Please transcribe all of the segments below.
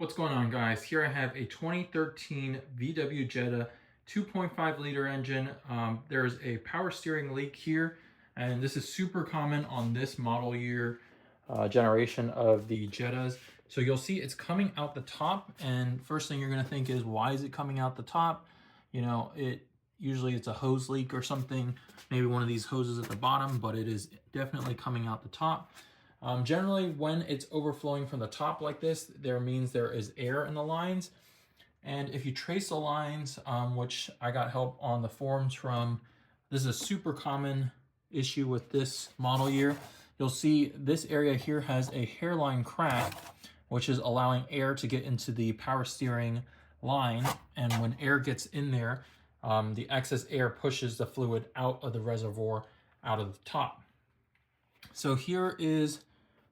What's going on, guys? Here I have a 2013 VW Jetta 2.5 liter engine. There's a power steering leak here, and this is super common on this model year generation of the Jettas. So you'll see it's coming out the top, and first thing you're going to think is, why is it coming out the top? You know, usually it's a hose leak or something, maybe one of these hoses at the bottom, but it is definitely coming out the top. Generally, when it's overflowing from the top like this, means there is air in the lines. And if you trace the lines, which I got help on the forums from, this is a super common issue with this model year. You'll see this area here has a hairline crack, which is allowing air to get into the power steering line. And when air gets in there, the excess air pushes the fluid out of the reservoir, out of the top. So here is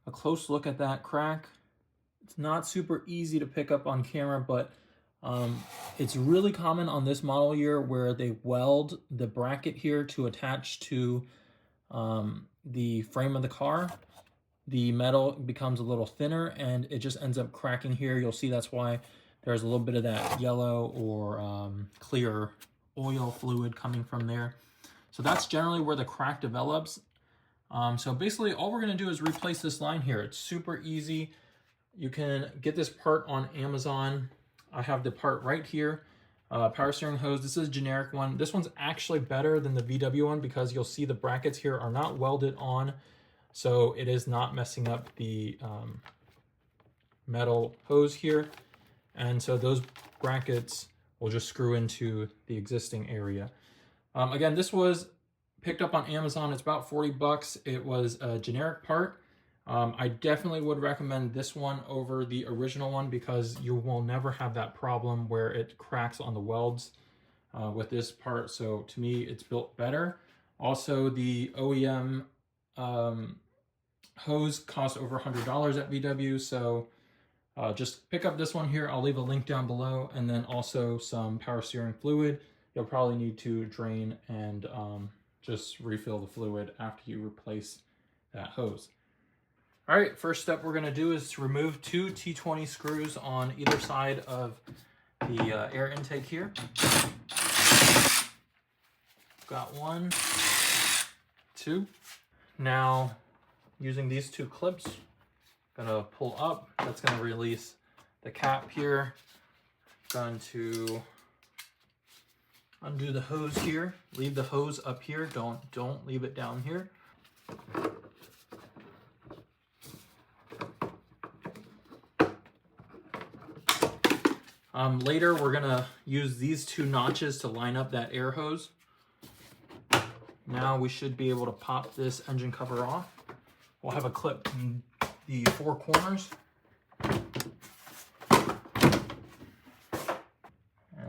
a close look at that crack. It's not super easy to pick up on camera, but it's really common on this model year where they weld the bracket here to attach to the frame of the car. The metal becomes a little thinner and it just ends up cracking here. You'll see that's why there's a little bit of that yellow or clear oil fluid coming from there. So that's generally where the crack develops. So basically all we're going to do is replace this line here. It's super easy. You can get this part on Amazon. I have the part right here. Power steering hose. This is a generic one. This one's actually better than the VW one because you'll see the brackets here are not welded on. So it is not messing up the metal hose here. And so those brackets will just screw into the existing area. Again, this was picked up on Amazon. It's about 40 bucks. It was a generic part. I definitely would recommend this one over the original one because you will never have that problem where it cracks on the welds with this part. So to me, it's built better. Also, the OEM hose costs over $100 at VW. So just pick up this one here. I'll leave a link down below, and then also some power steering fluid. You'll probably need to drain and just refill the fluid after you replace that hose. All right, first step we're gonna do is to remove two T20 screws on either side of the air intake here. Got one, two. Now, using these two clips, gonna pull up. That's gonna release the cap here. Going to undo the hose here. Leave the hose up here. Don't leave it down here. Later, we're gonna use these two notches to line up that air hose. Now we should be able to pop this engine cover off. We'll have a clip in the four corners. And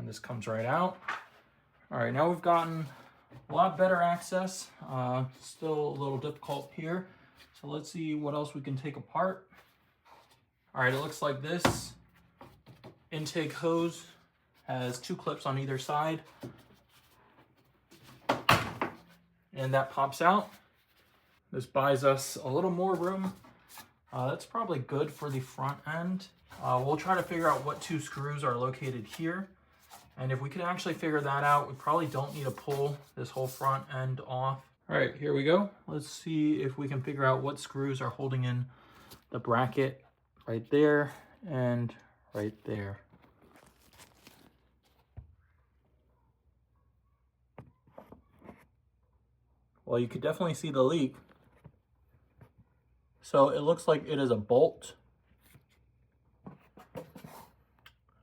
this comes right out. All right, now we've gotten a lot better access. Still a little difficult here. So let's see what else we can take apart. All right, it looks like this intake hose has two clips on either side. And that pops out. This buys us a little more room. That's probably good for the front end. We'll try to figure out what two screws are located here. And if we can actually figure that out, we probably don't need to pull this whole front end off. All right, here we go. Let's see if we can figure out what screws are holding in the bracket right there and right there. Well, you could definitely see the leak. So it looks like it is a bolt.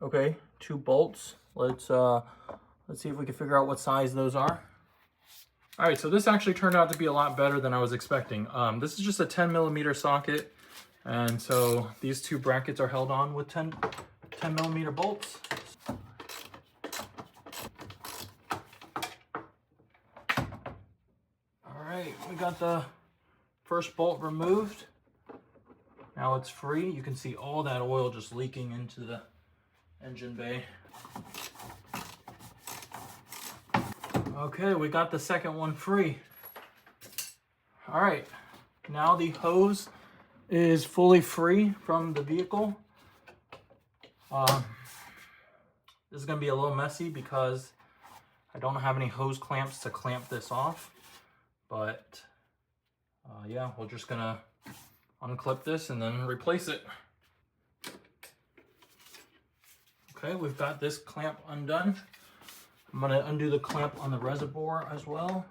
Okay, two bolts. Let's see if we can figure out what size those are. All right, so this actually turned out to be a lot better than I was expecting. This is just a 10mm socket, and so these two brackets are held on with 10mm bolts. All right, we got the first bolt removed. Now it's free. You can see all that oil just leaking into the engine bay. Okay, we got the second one free. All right, now the hose is fully free from the vehicle. This is going to be a little messy because I don't have any hose clamps to clamp this off, but yeah, we're just going to unclip this and then replace it. Okay, we've got this clamp undone. I'm going to undo the clamp on the reservoir as well.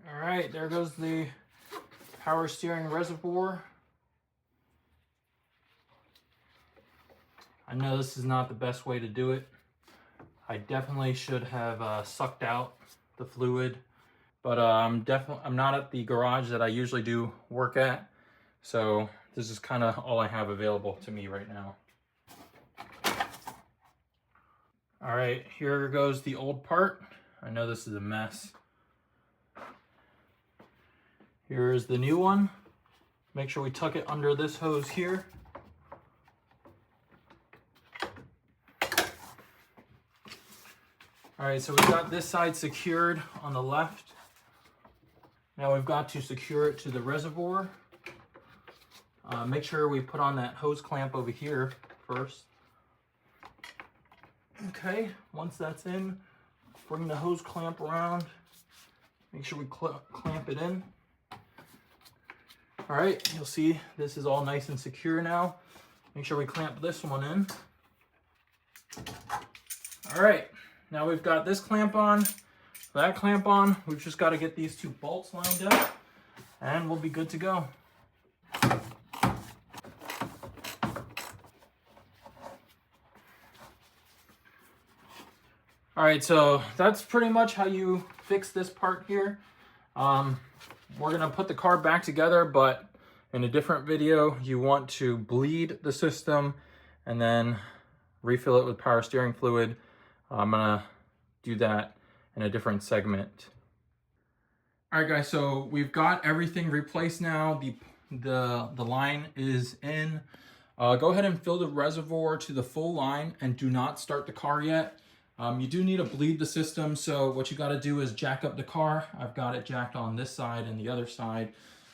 All right, there goes the power steering reservoir. I know this is not the best way to do it. I definitely should have sucked out the fluid, but I'm not at the garage that I usually do work at, so this is kind of all I have available to me right now. All right, here goes the old part. I know this is a mess. Here's the new one. Make sure we tuck it under this hose here. All right, so we've got this side secured on the left. Now we've got to secure it to the reservoir. Make sure we put on that hose clamp over here first. Okay, once that's in, bring the hose clamp around. Make sure we clamp it in. All right, you'll see this is all nice and secure now. Make sure we clamp this one in. All right, now we've got this clamp on, that clamp on. We've just got to get these two bolts lined up and we'll be good to go. All right, so that's pretty much how you fix this part here. We're gonna put the car back together, but in a different video, you want to bleed the system and then refill it with power steering fluid. I'm gonna do that in a different segment. All right, guys, so we've got everything replaced now. The line is in. Go ahead and fill the reservoir to the full line and do not start the car yet. You do need to bleed the system, so what you got to do is jack up the car. I've got it jacked on this side and the other side.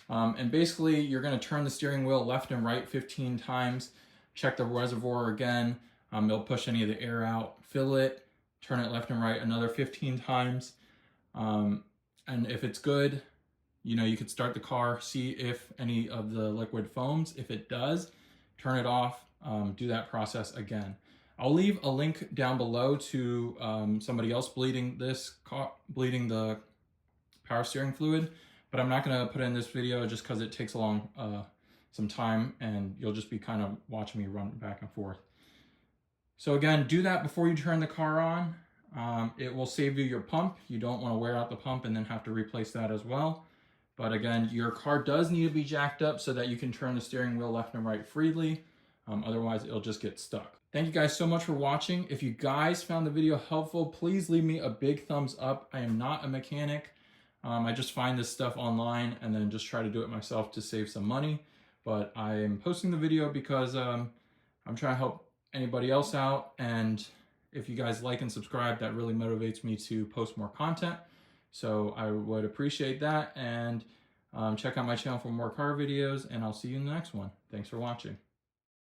And basically, you're going to turn the steering wheel left and right 15 times. Check the reservoir again. It'll push any of the air out. Fill it, turn it left and right another 15 times. And if it's good, you could start the car, see if any of the liquid foams. If it does, turn it off, do that process again. I'll leave a link down below to somebody else bleeding the power steering fluid, but I'm not going to put it in this video just because it takes some time and you'll just be kind of watching me run back and forth. So again, do that before you turn the car on. It will save you your pump. You don't want to wear out the pump and then have to replace that as well. But again, your car does need to be jacked up so that you can turn the steering wheel left and right freely. Otherwise, it'll just get stuck. Thank you guys so much for watching. If you guys found the video helpful, please leave me a big thumbs up. I am not a mechanic. I just find this stuff online and then just try to do it myself to save some money. But I am posting the video because I'm trying to help anybody else out. And if you guys like and subscribe, that really motivates me to post more content. So I would appreciate that. And check out my channel for more car videos, and I'll see you in the next one. Thanks for watching.